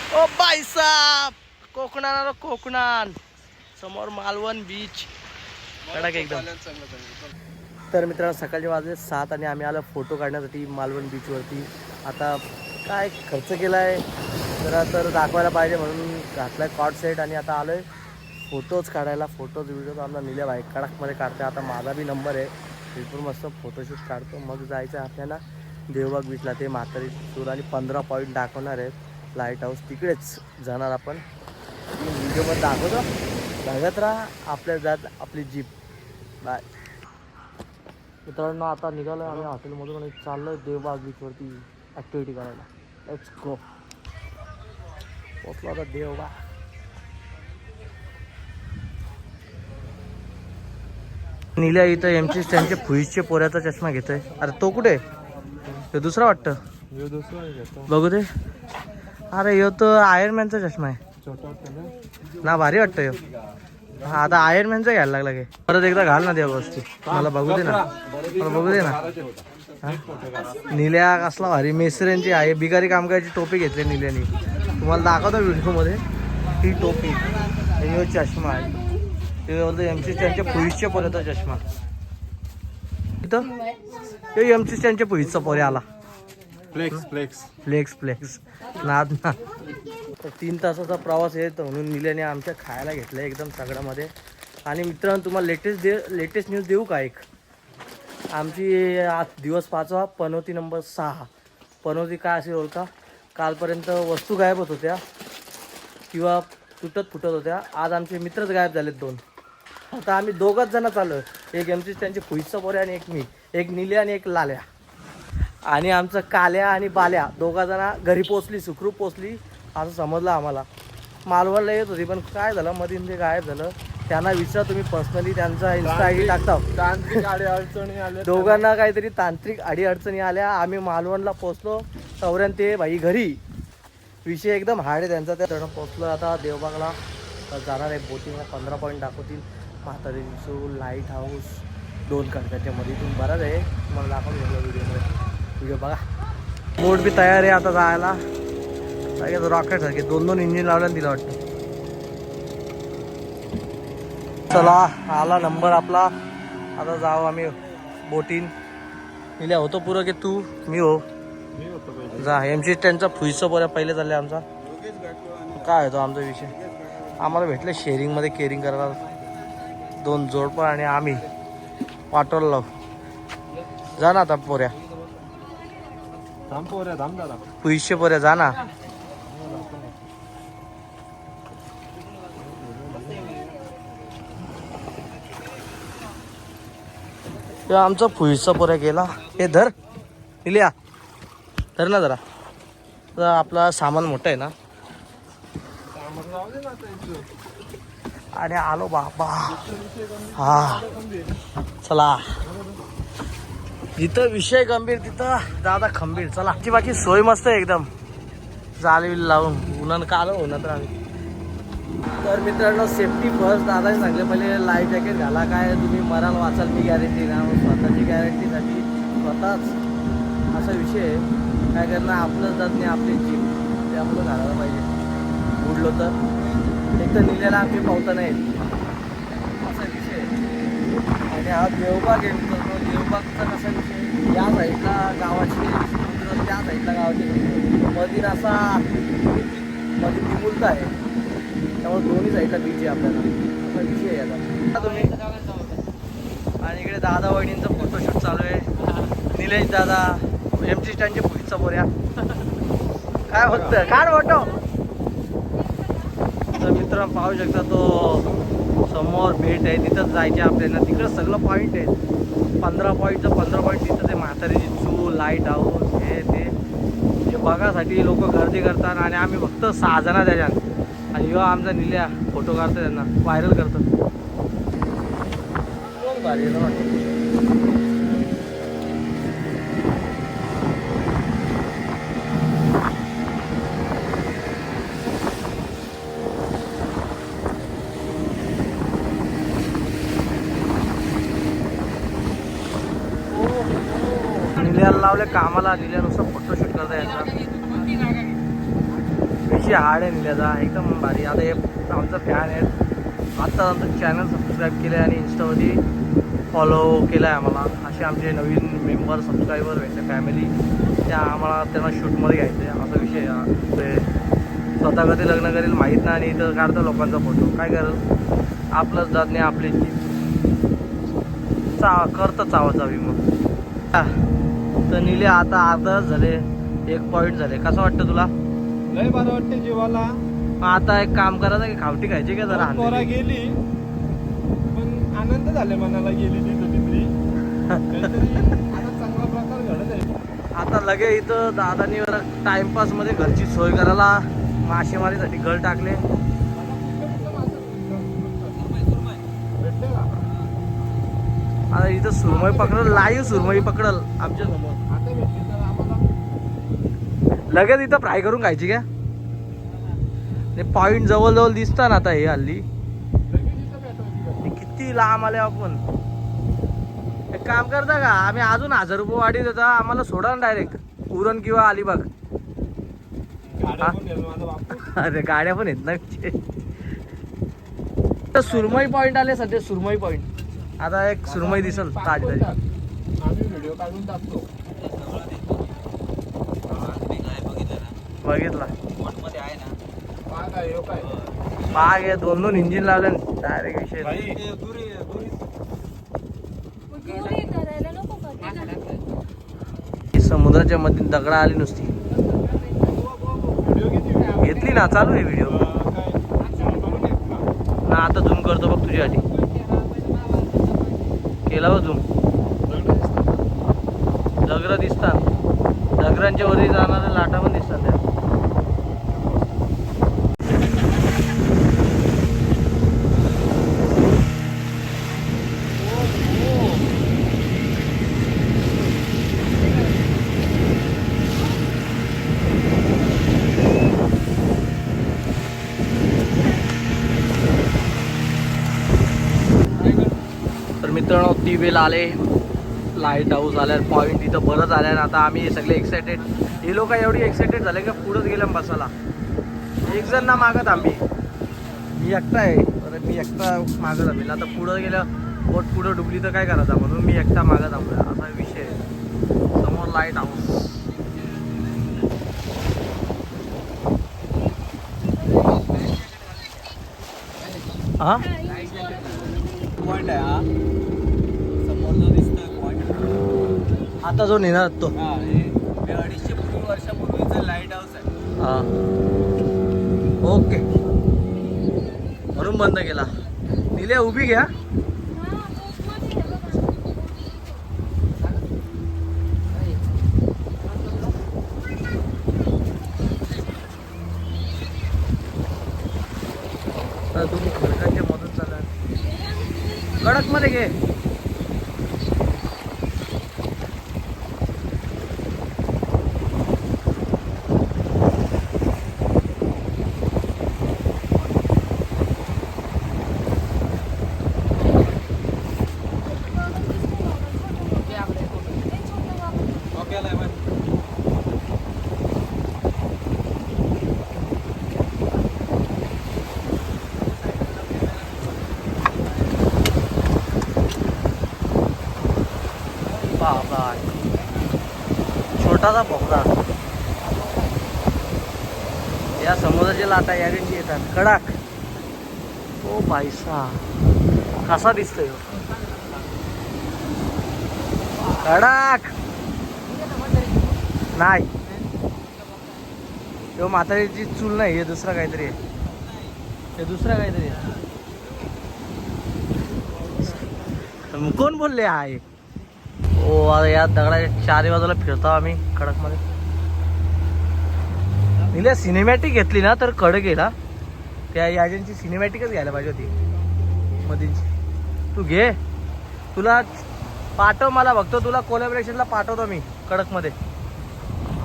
O by साहेब, कोकणाला कोकणान समोर Malvan beach कडक एकदम. तर मित्रांनो सकाळचे वाजले 7 आणि आम्ही आलो फोटो काढण्यासाठी मालवण बीचवरती. आता काय खर्च केला आहे जरा तर दाखवायला पाहिजे म्हणून घातला कॉट सेट आणि आता आलो आहे फोटोज काढायला. फोटोज व्हिडिओ आमचा निल्या बाईक कडकमध्ये काढते. आता माझा बी नंबर आहे, बिलकुल मस्त फोटोशूट काढतो. मग जायचं आपल्याला देवबाग बीचला. ते म्हातारी चूर आणि 15 पॉईंट दाखवणार आहेत लाईट हाऊस, तिकडेच जाणार आपण. व्हिडिओमध्ये दाखवतो, बघत राहा. आपल्या जात आपली जीप. बाय मित्रांनो, आता निघालो आम्ही हॉटेलमधून आणि चाललो देवबाग बीचवरती ॲक्टिव्हिटी करायला. Let's go. पोचलो आता देवबाग. निल्या इथं एमची त्यांचे फुईसचे पोऱ्याचा चष्मा घेतोय. अरे तो कुठे? तो दुसरा वाटतं. बघू दे. अरे यो तो आयर्नमॅनचा चष्मा आहे ना, भारी वाटतं यो. हा आता आयर्नमॅनचा घ्यायला लागला की. परत एकदा घाल ना देव वस्ती, मला बघू दे ना, मला बघू दे ना. निल्या कसला भारी मेसऱ्यांची आहे, बिगारी कामगारची टोपी घेतली निल्याने. तुम्हाला दाखवतो व्हिडिओमध्ये ही टोपी. यो चष्मा आहे, ते बोलतो एमसी स्टँडच्या फुईसच्या पोऱ्याचा चष्मा. इथं एमसी स्टँडच्या फुईसचा पोरे आला. फ्लेक्स फ्लेक्स फ्लेक्स फ्लेक्स नाद ना. तर 3 तासाचा प्रवास आहे म्हणून निल्याने आमच्या खायला घेतलं एकदम सगळ्यामध्ये. आणि मित्रांनो तुम्हाला लेटेस्ट न्यूज देऊ का? एक आमची आज दिवस 5वा, पनोती नंबर 6. पनोती काय असेल ओळखा, कालपर्यंत वस्तू गायब होत होत्या किंवा तुटत फुटत होत्या. आज आमचे मित्रच गायब झालेत 2. आता आम्ही 2घच जण चाललो. एक एमसी त्यांचे फुईचा पोरे आणि एक मी, एक निल्या आणि एक लाल्या. आणि आमचं काल्या आणि बाल्या 2 जण घरी पोचली, सुखरूप पोचली असं समजलं आम्हाला. मालवणला येत होती पण काय झालं मध्ये ते गायब झालं. त्यांना विचारा तुम्ही पर्सनली, त्यांचा इन्स्टा आय डी टाकता. तांत्रिक अडीअडचणी आल्या, दोघांना काहीतरी तांत्रिक अडीअडचणी आल्या. आम्ही मालवणला पोचलो तवऱ्यान ते भाई घरी. विषय एकदम हार्ड आहे त्यांचा. त्या पोचलो. आता देवबागला जाणार आहे बोटिंगला. 15 पॉईंट दाखवतील. म्हातारी चूल, लाईट हाऊस, 2 खडकाच्या मध्ये. तुम्ही बराच आहे, तुम्हाला दाखवून घेतलं व्हिडिओमध्ये. व्हिडिओ बघा. बोट बी तयार आहे आता जायला. रॉकेट सारखे 2 इंजिन लावल्यानं दिलं वाटतं. चला आला नंबर आपला. आता जाऊ आम्ही बोटीन. निल्या होतो पुरं की तू? मी हो जा. एमसी स्टँडचा फुईचा पोऱ्या पहिले चालले आमचा. काय होतो आमचा विषय, आम्हाला भेटलं शेअरिंगमध्ये केअरिंग करायला 2 जोडपं आणि आम्ही पाठवलं लावू. जा ना आता पोऱ्या, फुईशे पोऱ्या जा ना. आमचा फुईचा पोऱ्या गेला. हे धर निल्या, धर ना जरा. आपला सामान मोठं आहे ना. अरे आलो बाबा. हा चला, जिथं विषय गंभीर तिथं दादा खंबीर. चला, बाकी सोय मस्त आहे एकदम. जाळी लावून उन्हानं का आलो उन्हात आम्ही. तर मित्रांनो सेफ्टी फर्स्ट. दादाने सांगले पहिले लाईफ जॅकेट घाला. काय तुम्ही मराल वाचाल मी गॅरंटी ना, स्वतःची गॅरंटीसाठी स्वतःच असा विषय आहे. काय करणार, आपलं जात नाही आपली जीप, त्यामुळं घालायला पाहिजे. बुडलो तर एक तर निल्याला आमची पावता नाही असा विषय आहे. आणि हा देवबाग आहे मित्रांनो. देवबागचा कसा विषय, या साईडला गावाची समुद्र, त्या साईडला गावाची मधीन असा मध्ये विमुलता आहे. त्यामुळे दोन्ही साईडला बीच आहे आपल्याला. असा विषय आहे आता तुम्ही. आणि इकडे दादा वहिनींचा फोटोशूट चालू आहे. निलेश दादा एमसी स्टँडचे फुईचा पोऱ्या. काय होतं काय फोटो. तर मित्र पाहू शकता तो समोर भेट आहे, तिथंच जायचे आपल्याला. तिकडं सगळं पॉईंट आहे. 15 पॉईंट तिथं ते म्हातारीची चूल, लाईट हाऊस, हे ते बघासाठी लोक गर्दी करतात. आणि आम्ही फक्त 6 जण त्याच्यात. आणि ह्यो आमचा निल्या फोटो काढतो, त्यांना व्हायरल करतो. भारी वाटतं. निल्याला लावले कामाला. निल्यानुसार फोटोशूट करता यायचा. दिलची हाड आहे निल्याचा एकदम भारी. आता हे आमचा फॅन आहे, आत्ता आमचं चॅनल सबस्क्राईब केलं आहे आणि इंस्टावरती फॉलो केला आहे आम्हाला. असे आमचे नवीन मेंबर सबस्क्रायबर भेटले फॅमिली, त्या आम्हाला त्यांना शूटमध्ये घ्यायचं आहे असा विषय आहे. ते स्वतः कधी लग्न करेल माहीत नाही आणि इथं काढतं लोकांचा फोटो. काय करेल, आपलंच जात नाही आपली करतं चावा चावी. मग तर निले आता अर्धा झाले, 1 पॉईंट झाले. कसं वाटतं तुला? लय बरं वाटते जीवाला. आता एक काम करायचं की खावटी खायची का जरा पोरा गेली पण आनंद झाले मनाला, गेली तिथं तिथली आता चांगला प्रकार घडत आहे. आता लगे इथं दादानी टाइमपास मध्ये घरची सोय करायला मासेमारीसाठी गळ टाकले. भेटते का आता इथं सुरमई पकडल, लाईव्ह सुरमई पकडल आमच्या समोर. आता भेटली तर आम्हाला लगेच इथं फ्राय करून खायची का? पॉइंट जवळ दिसतात आता हे हल्ली. लगेच इथं भेटवायची का? किती लांब आले आपण. एक काम करता का, आम्ही अजून 1000 रुपये वाढी देता, आम्हाला सोडा ना डायरेक्ट उरण किंवा अलिबाग. गाड्या पण नेलो माझा बापू. अरे गाड्या पण आहेत ना. तर सुरमई पॉइंट आले सध्या, सुरमई पॉइंट. आता एक सुरमई दिसल ताजी ताजी. आम्ही व्हिडिओ काढून टाकतो. बघितला पाग आहे हो काय. पाग आहे, 2 इंजिन लावले डायरेक्ट विषय. समुद्राच्या मध्ये दगडा आली नुसती. व्हिडिओ किती घेतली ना, चालू आहे व्हिडिओ ना. आता झूम करतो बघ तुझ्यासाठी. केला बघ झूम. दगड दिसतात, दगडांच्या वरती जाणाऱ्या लाटा पण दिसतात त्या. तर मित्रांनो, दिवेल आले, लाईट हाऊस आल्या, पॉईंट इथं बरंच आल्या. आता आम्ही सगळे एक्सायटेड. हे लोक एवढी एक्सायटेड झाले का पुढंच गेल्या बसायला. एक जण ना मागत आम्ही, मी एकटा आहे. परत मी एकटा मागत आम्ही. आता पुढं गेलं बोट पुढं डुबली तर काय करायचं, म्हणून मी एकटा मागत आम्ही. असा विषय आहे. समोर लाईट हाऊस. हा पॉइंट आहे हा समोर जो दिसतोय पॉइंट. आता जो नेणार तो. हा, हे 250 वर्षापूर्वीचं लाईट हाऊस आहे. हा ओके, म्हणून बंद केला. निल्या उभी घ्या. तुम्ही खडकांच्या मधून चाला, कडक मध्ये घे. बाबा, छोटासा बोगदा. या समुद्राच्या लाटा यारींची येतात कडक. ओ भाईसा, कसा दिसतोय कडक. नाही, तो म्हातारीची चूल नाही, हे दुसरा काहीतरी आहे. हे दुसरा काहीतरी आहे. कोण बोलले आहे? ओ, आता या दगडाच्या 4 बाजूला फिरतो आम्ही कडक मध्ये. निल्या सिनेमॅटिक घेतली ना तर कडक गेला. त्या याजनची सिनेमॅटिकच घ्यायला पाहिजे होती मधीची. तू घे, तुला पाठव, मला बघतो, तुला कोलॅबरेशनला पाठवतो मी कडक मध्ये.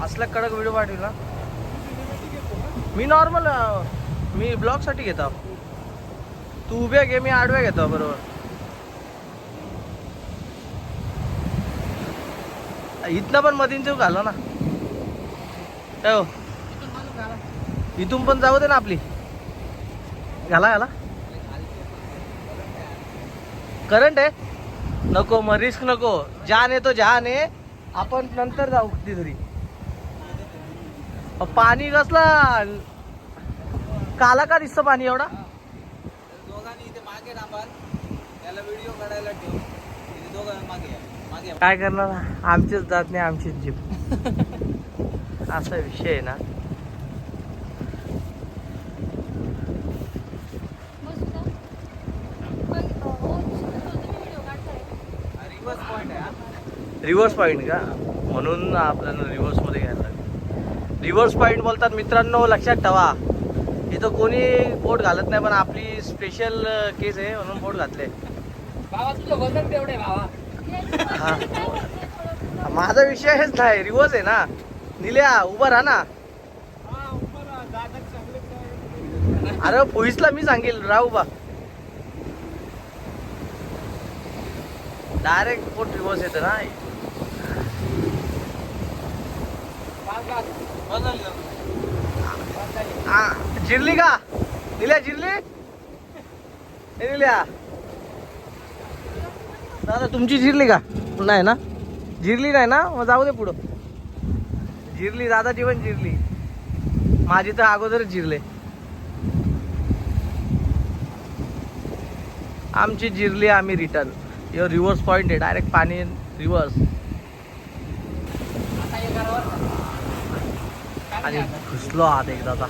असला कडक व्हिडिओ पाठवला ना. मी नॉर्मल, मी ब्लॉग साठी घेतो. तू उभ्या घे, मी आडव्या घेतो. बरोबर, इथनं पण मधीन चूक घालो ना. इथून पण जाऊ दे ना आपली. घाला घाला. करंट आहे नको, मग रिस्क नको. जान आहे तो जहान आहे. आपण नंतर जाऊ कुठेतरी. पाणी कसला काला का दिसतं पाणी एवढा. दोघांनी इथे मागे थांबाल, त्याला व्हिडिओ काढायला ठेव. इथे दोघं मागे मागे. काय करणार, आमचीच जात नाही आमचीच जीप. असा विषय आहे ना. रिव्हर्स पॉइंट आहे हा. रिव्हर्स पॉईंट का, म्हणून आपल्याला रिव्हर्स मध्ये घ्यायला लागेल. रिव्हर्स पॉईंट बोलतात मित्रांनो, लक्षात ठेवा. इथं कोणी बोट घालत नाही, पण आपली स्पेशल केस आहे म्हणून बोट घातले. बाबा तुझं वजन तेवढे बाबा. हा, माझा विषय हेच नाही, रिव्हर्स आहे ना. निल्या उभा राहा ना. अरे पोलीसला मी सांगेल राह उभा. डायरेक्ट बोट रिव्हर्स येतं ना. जिरली का निल्या, जिरली निल्या. दादा तुमची जिरली का. नाही ना, जिरली नाही ना, मग जाऊ दे पुढं. जिरली दादाची पण जिरली, माझी तर अगोदरच जिरले. आमची जिरली, आम्ही रिटर्न. यो रिव्हर्स पॉइंट आहे, डायरेक्ट पाणी रिव्हर्स. आणि घुसलो आत एकदा.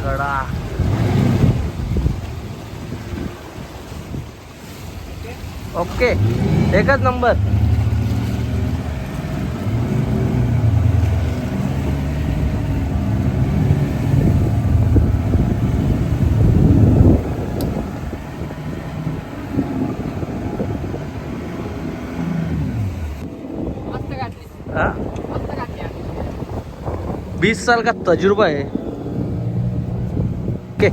कडा ओके, एकच नंबर. हा? 20 साल का तजुर्बा है. ओके.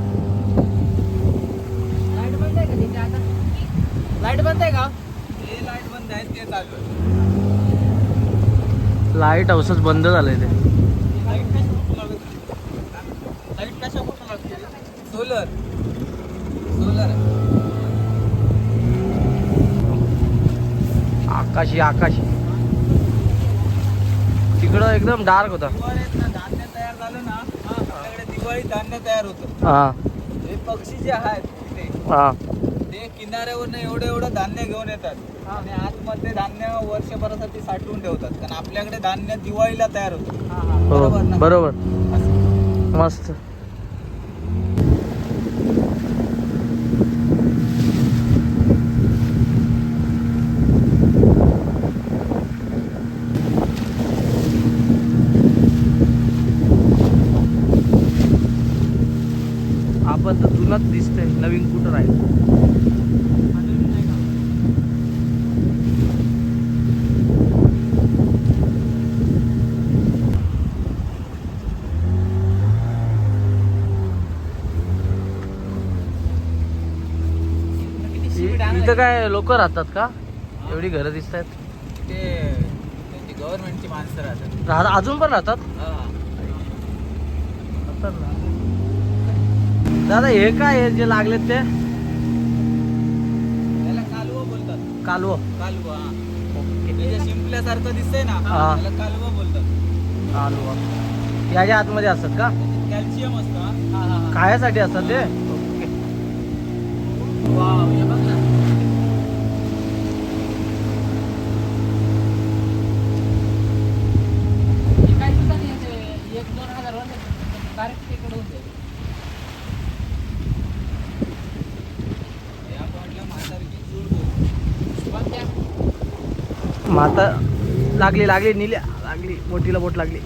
लाईट बंद आहे का. हे लाईट बंद आहे, ते चालू आहे. लाईट हाऊसच बंद झालंय ते. लाईट कशा कुठं लागते. सोलर सोलर आकाशी आकाशी. तिकडं एकदम डार्क होता. दिवाळीत ना धान्य तयार झालं ना, आपल्याकडे दिवाळीत धान्य तयार होतं. हा हे पक्षी जे आहेत तिथे, हा. ते किनाऱ्यावरनं एवढं धान्य घेऊन येतात आणि आतमध्ये धान्य वर्षभरासाठी साठवून ठेवतात. कारण आपल्याकडे धान्य दिवाळीला तयार होतं. बरोबर ना. हो बरोबर. असं. मस्त. आपण तर जुनाच दिसतंय, नवीन कुठं राहील. इथं काय लोक राहतात का, एवढी घरं दिसत आहेत. ते त्यांची गव्हर्नमेंटची माणसं राहतात. अजून पण राहतात. हा. राहतात ना. दादा हे काय आहे जे लागलेत ते. त्याला कालवा बोलतात. कालव. कालवा. हा. ओके. हे जे शिंपल्यासारखं दिसतंय ना, हा. त्याला कालवा बोलतात. कालवा याच्या आतमध्ये असतात का. त्याच्यात कॅल्शियम असतं. हा, हा, हा. खायासाठी असतात ते. ओके. वाव, हे बघ ना. हे काही दिवसांनी येते, 1-2 हजार वर्ष डायरेक्ट तिकडे होते. या पॉइंटला म्हातारीची चूल बोलतो. कोणत्या? माता लागली लागली निल्या लागली, मोठीला बोट लागली.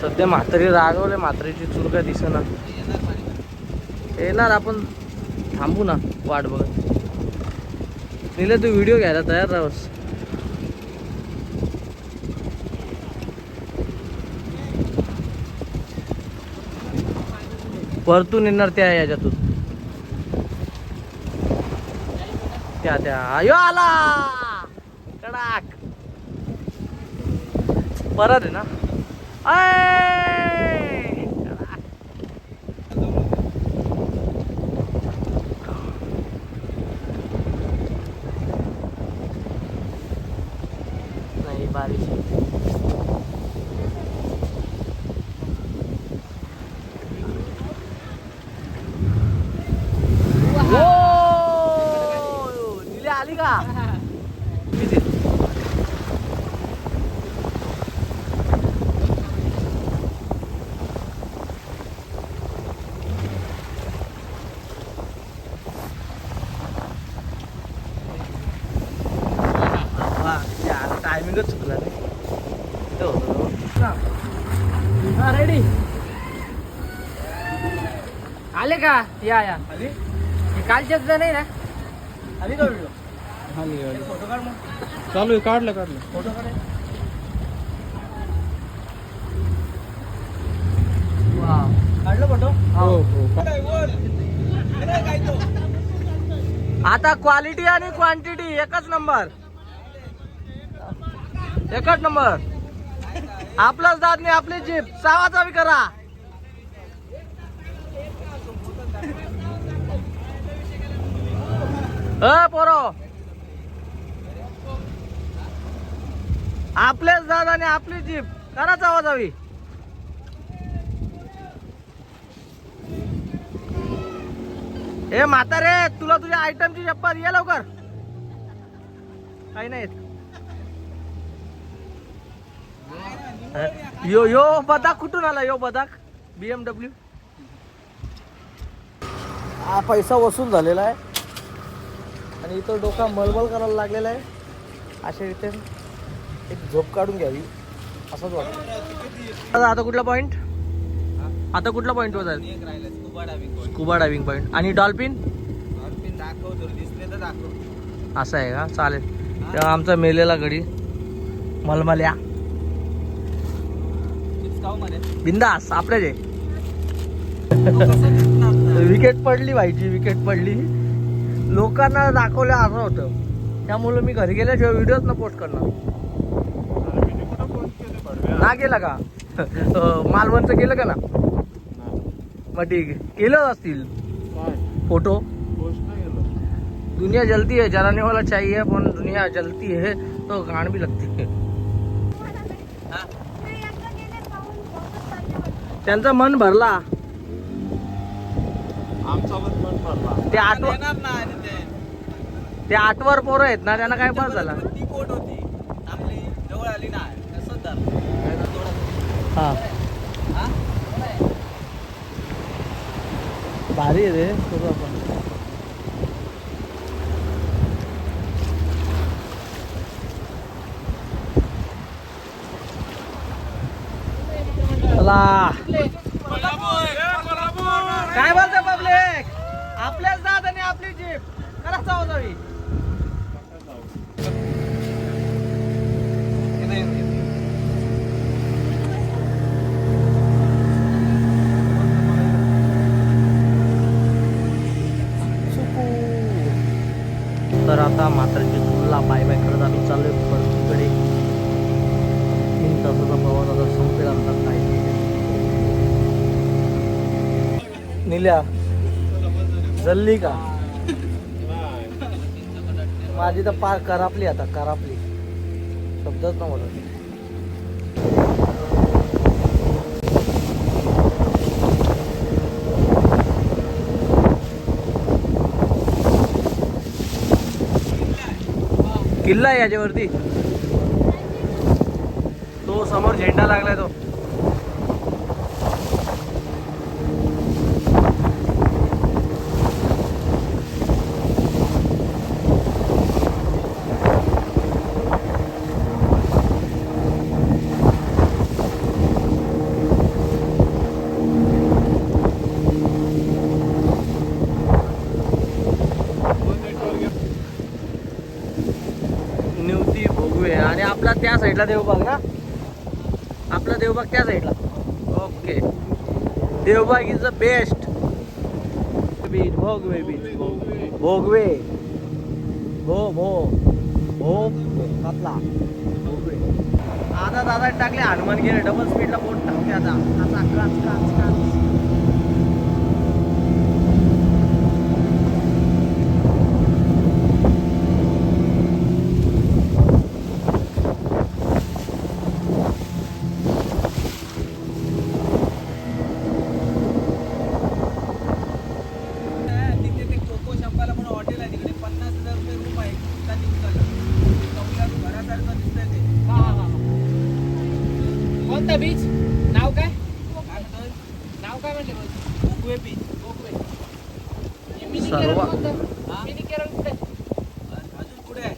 सध्या म्हातारी रागवले, म्हातारीची चूल काय दिसेना. येणार पाणी. येणार, आपण थांबू ना वाट बघत. निले तू व्हिडिओ घ्यायला तयार राहस. वरतून येणार त्या याच्यातून. त्या अयो आला कडाक परत आहे ना. नाही बारिश निले आली का. टायमिंगच चुकला रे. रेडी आले का. या आली कालच्याच नाही ना. आली का व्हिडिओ. फोटो काढ मग. चालू आहे. काढलं फोटो काढ. काढलं फोटो. आता क्वालिटी आणि क्वांटिटी एकच नंबर. एकच नंबर. आपलाच दात नाही आपली जीप. चावाचावी करा. पोरो आपलेच दात आणि आपली जीप करा चावाचावी. हे म्हातारे तुला तुझ्या आयटमची चप्पल ये लवकर. काही नाही. यो यो बदाक कुठून आला. यो बदाक BMW. हा पैसा वसूल झालेला आहे आणि इथं डोका मलमल करायला लागलेला आहे. अशा रीते एक झोप काढून घ्यावी असंच वाटतं. आता कुठला पॉइंट. आता कुठला पॉइंट वर जाईल. स्कुबा डायव्हिंग पॉइंट आणि डॉल्फिन असं आहे का. चालेल. तेव्हा आमचा मेलेला गडी मलमल्या बिंदास आपल्या जे. विकेट पडली व्हायची. विकेट पडली. लोकांना दाखवलं असं होतं. त्यामुळे मी घरी गेल्याशिवाय व्हिडिओच न पोस्ट करणार. ना गेला का. मालवणचं केलं का ना. मग ठीक केलं असतील फोटो. दुनिया जलती है जलाने वाला चाहिए पण दुनिया जलती है तो घाण भी लगती है. त्यांचं मन भरला. ते आठवर पोरं आहेत ना त्यांना काय बस झाला. हा भारी आहे रे. करू आपण. काय बोलतो पब्लिक. आपल्याच दात आणि आपली जीप करा चावाचावी. तर आता म्हातारीची तुला बाय बाय करत आम्ही चाललोय परतीकडे. 3 तासाचा प्रवास आता संपेल आमचा. काय निल्या जल्ली का. माझी तर पार करापली. आता करापली शब्दच ना म्हणत. किल्ला आहे याच्यावरती. तो समोर झेंडा लागलाय तो. आणि आपला त्या साईडला देवबाग ना. आपला देवबाग त्या साईडला. Okay. Devbag is the best. Beach Bhogwe beach Bhogwe घातला भोगवे. आता दादा टाकले हनुमान गेले डबल स्पीडला बोट टाकते आता काच काच काच. तिथे ते कोको शंपाला पण हॉटेल आहे तिकडे 50,000 रुपये रूम आहे त्या दिवसाला. कौलारू घरासारखं दिसतंय ते. कोणता बीच? नाव काय? काय म्हणतोय? नाव काय म्हणले? कोकवे बीच. मिनी सर्व. केरळ कोणतं? मिनी केरळ कुठे? अजून पुढे आहे.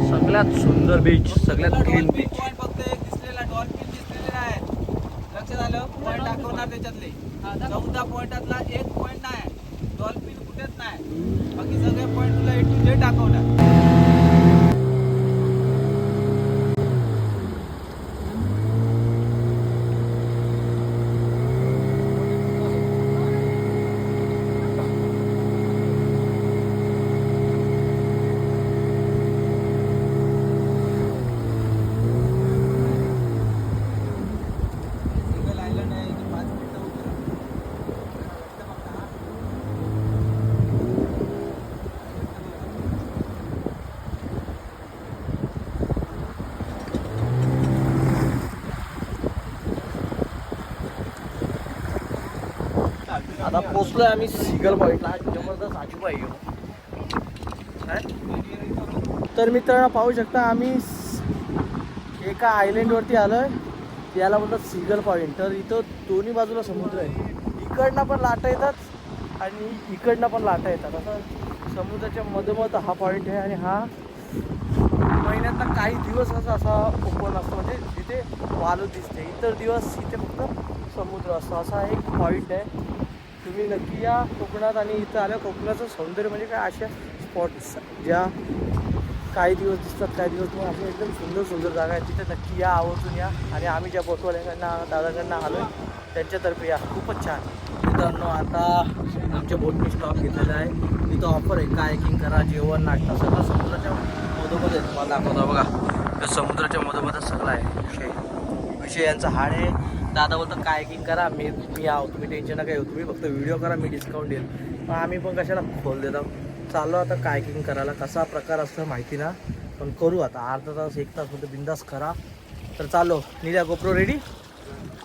सगळ्यात सुंदर बीच सगळ्यात क्लीन डॉल्फिन बीच. पॉईंट फक्त एक दिसलेला डॉल्फिन दिसलेले आहे. लक्षात आलं? पॉईंट दाखवणार त्याच्यातले 14 पॉईंटातला एक पॉईंट नाही. डॉल्फिन कुठेच नाही. बाकी सगळे पॉईंट तुला A to Z दाखवणार. सिंगल आयलंड आहे इथे 5 मिनिटं उभं राहा. आता पोचलोय आम्ही सिगल पॉईंटला. जबरदस्त आजूबाई तर मित्रांनो पाहू शकता आम्ही एका आयलंडवरती आलोय. याला बोलतात सिगल पॉईंट. तर इथं दोन्ही बाजूला समुद्र आहे. इकडनं पण लाटा येतात आणि इकडनं पण लाटा येतात. असं समुद्राच्या मधोमध हा पॉईंट आहे आणि हा महिन्यातला काही दिवस असा ओपन असतो म्हणजे तिथे वालू दिसते. इतर दिवस इथे फक्त समुद्र असतो. असा एक पॉईंट आहे. तुम्ही नक्की या कोकणात. आणि इथं आल्या कोकणाचं सौंदर्य म्हणजे काय अशा स्पॉट्स ज्या काही दिवस दिसतात काही दिवस मग अशा एकदम सुंदर सुंदर जागा आहेत. तिथे नक्की या आवर्जून या. आणि आम्ही ज्या बोटवाल्यांना दादाकडनं आलो आहे त्यांच्यातर्फे या. खूपच छान. मित्रांनो आता आमच्या बोटने स्टॉप घेतलेला आहे. इथं ऑफर आहे कायकिंग करा जेवण नाश्ता सगळं समुद्राच्या मधोमध आहे. तुम्हाला दाखवता बघा तर समुद्राच्या मधोमधच सगळं आहे. विषय यांचा हाड आहे. दादा बोलतो कायकिंग करा मी आहो तुम्ही टेन्शन नका घेऊ. तुम्ही फक्त व्हिडिओ करा मी डिस्काउंट देईल. पण आम्ही पण कशाला खोल देतो. चाललो आता कायकिंग करायला. कसा प्रकार असतो माहिती ना पण करू आता. अर्धा तास 1 तास मध्ये बिंदास करा. तर चालो निल्या गोप्रो रेडी.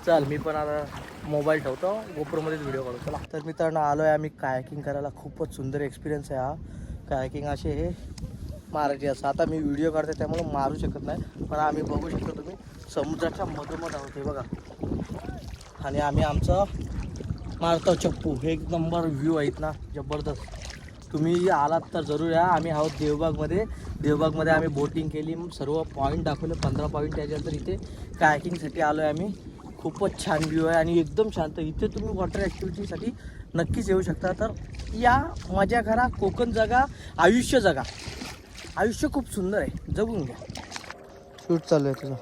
चल मी पण आता मोबाईल ठेवतो गोप्रोमध्येच व्हिडिओ काढू. चला तर मित्रांनो आलो आहे आम्ही कायकिंग करायला. खूपच सुंदर एक्सपिरियन्स आहे हा. कायकिंग असे हे मारायचे असं. आता मी व्हिडिओ काढते त्यामुळे मारू शकत नाही. पण आम्ही बघू शकतो तुम्ही समुद्राच्या मधोमध आहोत हे बघा. आणि आम्ही आमचं मारतो चप्पू. हे एक नंबर व्ह्यू आहेत ना जबरदस्त. तुम्ही आलात तर जरूर या. आम्ही आहोत देवबागमध्ये. देवबागमध्ये आम्ही बोटिंग केली. सर्व पॉईंट दाखवले 15 पॉईंट. त्याच्यानंतर इथे कायकिंगसाठी आलो आहे आम्ही. खूपच छान व्ह्यू आहे आणि एकदम शांत. इथे तुम्ही वॉटर ॲक्टिव्हिटीसाठी नक्कीच येऊ शकता. तर या मजा करा. कोकण जगा आयुष्य जगा. आयुष्य खूप सुंदर आहे जगून घ्या. शूट चालू आहे तुझं.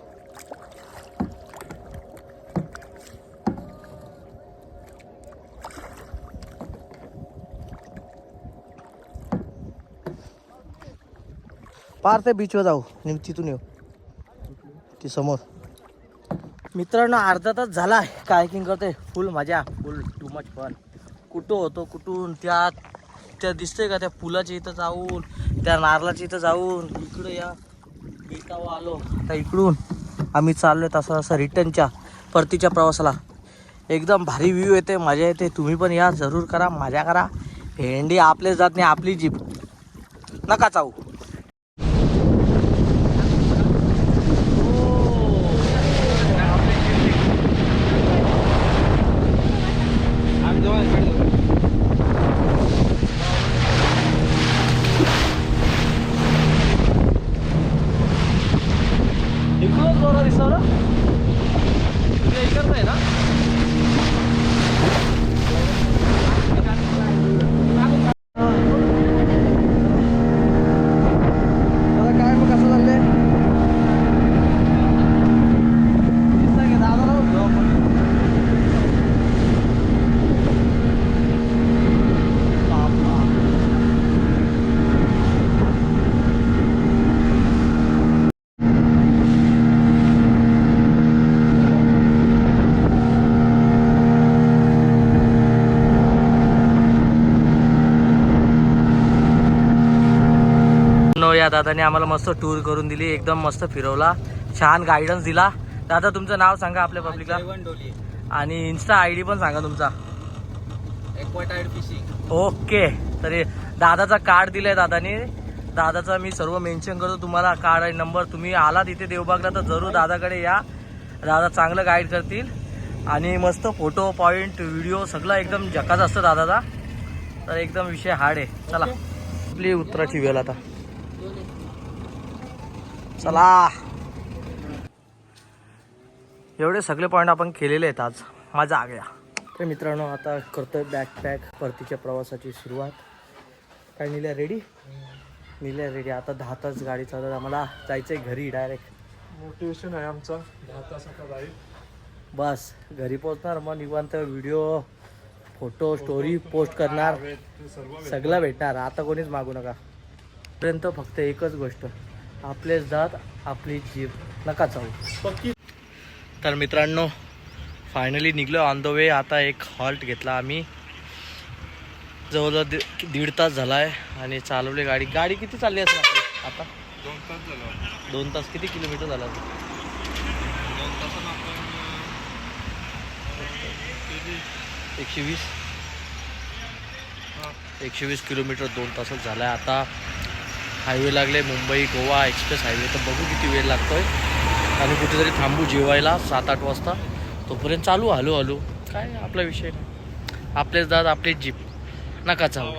पार ते बीचवर जाऊ तिथून येऊ ती समोर. मित्रांनो अर्धा तास झाला कायकिंग करते. फुल मजा फुल टू मच फन. कुठं होतो कुठून त्या दिसतंय का त्या पुलाच्या इथं जाऊन त्या नारळाच्या इथं जाऊन इकडं या बीटावर आलो. आता इकडून आम्ही चाललो तसं तसं रिटर्नच्या परतीच्या प्रवासाला. एकदम भारी व्ह्यू येते मजा येते. तुम्ही पण या जरूर करा मजा करा. भेंडी आपले जात नाही आपली जीप नका चावू. इकडूनच जोरा दिसवलं तुझ्या इकडचं आहे ना. या दादाने आम्हाला मस्त टूर करून दिली, एकदम मस्त फिरवला, छान गायडन्स दिला. दादा तुमचं नाव सांगा आपल्या पब्लिकला आणि इन्स्टा ID पण सांगा तुमचा. एक्वाटाईड फिशिंग. ओके. तरी दादाचा कार्ड दिलाय दादाने, दादाचा मी सर्व मेन्शन करतो तुम्हाला, कार्ड आणि नंबर. तुम्ही आलात इथे देवबागला तर जरूर दादाकडे या, दादा चांगलं गाईड करतील आणि मस्त फोटो पॉईंट व्हिडिओ सगळं एकदम जकाच असतं दादाचा. तर एकदम विषय हार्ड आहे. चला आपली उतराची वेळ आता, चला. एवढे सगळे पॉईंट आपण केलेले आहेत आज, मजा आ गया. तर मित्रांनो आता करतोय बॅकपॅक परतीच्या प्रवासाची सुरुवात. काय निल्या रेडी? निल्या रेडी. आता 10 तास गाडी चालवत आम्हाला जायचंय घरी डायरेक्ट. मोटिवेशन आहे आमचा 10 तासाचा जाईल. बस घरी पोहोचणार, मग निवांत व्हिडिओ फोटो स्टोरी पोस्ट करणार, सगळं भेटणार. आता कोणीच मागू नका. पर्यंत फक्त एकच गोष्ट, आपलेच दात आपली जीभ, नका चालू. तर मित्रांनो फायनली निघलो ऑन द वे. आता एक हॉल्ट घेतला आम्ही, जवळजवळ 1.5 तास झाला आहे आणि चालवली गाडी. गाडी किती चालली असेल आपली आता? 2 तास झाला. 2 तास. किती किलोमीटर झाला? 2 तासानं आपण 120 किलोमीटर 2 तासात झाला आहे. आता हायवे लागले, मुंबई गोवा एक्सप्रेस हायवे. तर बघू किती वेळ लागतोय आणि कुठेतरी थांबू जेवायला 7-8 वाजता. तोपर्यंत चालू हळूहळू, काय आपला विषय नाही. आपलेच दात आपलीच जीप, नका चालू.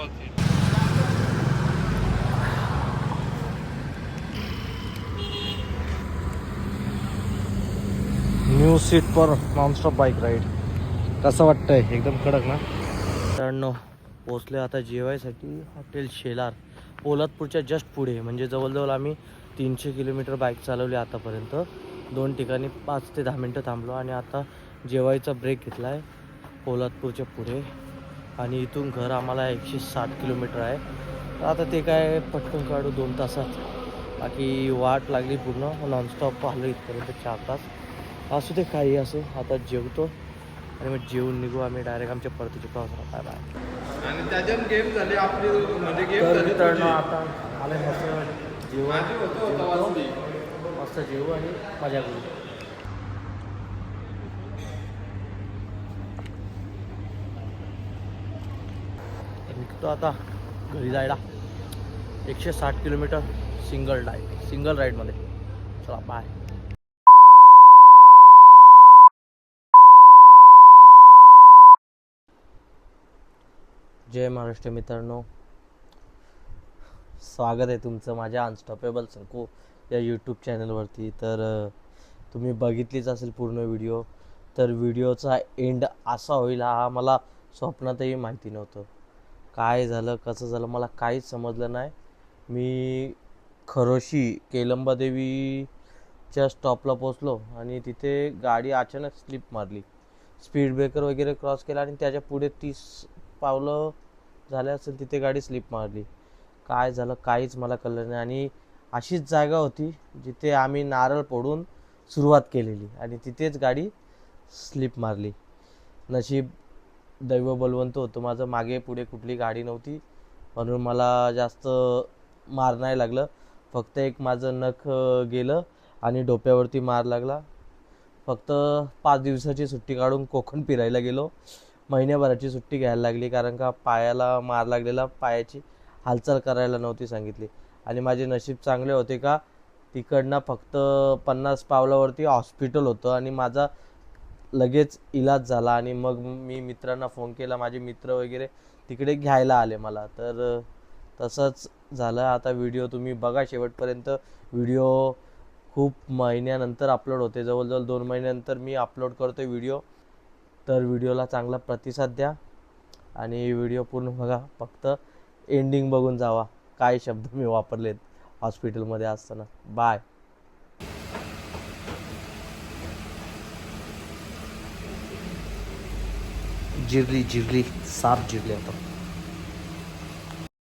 न्यू सीट पर नॉनस्टॉप बाईक राईड. कसं वाटतंय? एकदम कडक ना. मित्रांनो पोचले आता जेवायसाठी हॉटेल शेलार, पोलादपूरच्या जस्ट पुढे. म्हणजे जवळजवळ आम्ही 300 किलोमीटर बाईक चालवली आतापर्यंत. 2 ठिकाणी 5 ते 10 मिनटं थांबलो आणि आता जेवायचा ब्रेक घेतला आहे पोलादपूरच्या पुढे. आणि इथून घर आम्हाला 160 किलोमीटर आहे. तर आता ते काय पटकन काढू 2 तासात. बाकी वाट लागली पूर्ण, नॉनस्टॉप आलो इथपर्यंत 4 तास. असू दे काही असो. आता जेवतो आणि मग जेवून निघू आम्ही डायरेक्ट आमच्या परतीच्या प्रवासाला. काय बाय. आणि त्याच्यात गेम झाली आपली, म्हणजे गेम तर झाली. मित्रांनो आता आले मस्त जेवण, मस्त जेवू आणि मजा करू. निघतो आता घरी जायला. 160 किलोमीटर सिंगल राईडमध्ये. चला बाय. जय महाराष्ट्र मित्रांनो, स्वागत आहे तुमचं माझ्या अनस्टॉपेबल संकू या यूट्यूब चॅनलवरती. तर तुम्ही बघितलीच असेल पूर्ण व्हिडिओ. तर व्हिडिओचा एंड असा होईल हा मला स्वप्नातही माहिती नव्हतं. काय झालं कसं झालं मला काहीच समजलं नाही. मी खरोशी केलंबा देवीच्या स्टॉपला पोचलो आणि तिथे गाडी अचानक स्लिप मारली. स्पीड ब्रेकर वगैरे क्रॉस केला आणि त्याच्या पुढे 30 पावलं झाले असेल तिथे गाडी स्लिप मारली. काय झालं काहीच मला कळलं नाही. आणि अशीच जागा होती जिथे आम्ही नारळ फोडून सुरुवात केलेली आणि तिथेच गाडी स्लिप मारली. नशीब दैव बलवंत होतं माझं, मागे पुढे कुठली गाडी नव्हती म्हणून मला जास्त मार नाही लागलं. फक्त एक माझं नख गेलं आणि डोक्यावरती मार लागला. फक्त 5 दिवसाची सुट्टी काढून कोकण फिरायला गेलो. महिन्याभराची सुट्टी घ्यायला लागली कारण का पायाला मार लागलेला, पायाची हालचाल करायला नव्हती सांगितली. आणि माझे नशीब चांगले होते का तिकडनं फक्त 50 पावलावरती हॉस्पिटल होतं आणि माझा लगेच इलाज झाला. आणि मग मी मित्रांना फोन केला, माझे मित्र वगैरे तिकडे घ्यायला आले मला. तर तसंच झालं. आता व्हिडिओ तुम्ही बघा शेवटपर्यंत. व्हिडिओ खूप महिन्यानंतर अपलोड होते, जवळजवळ 2 महिन्यानंतर मी अपलोड करतो आहे व्हिडिओ. तर व्हिडिओला चांगला प्रतिसाद द्या आणि व्हिडिओ पूर्ण बघा. फक्त एंडिंग बघून जावा काय शब्द मी वापरलेत हॉस्पिटलमध्ये असताना. बाय. जिरली साप जिरली आता.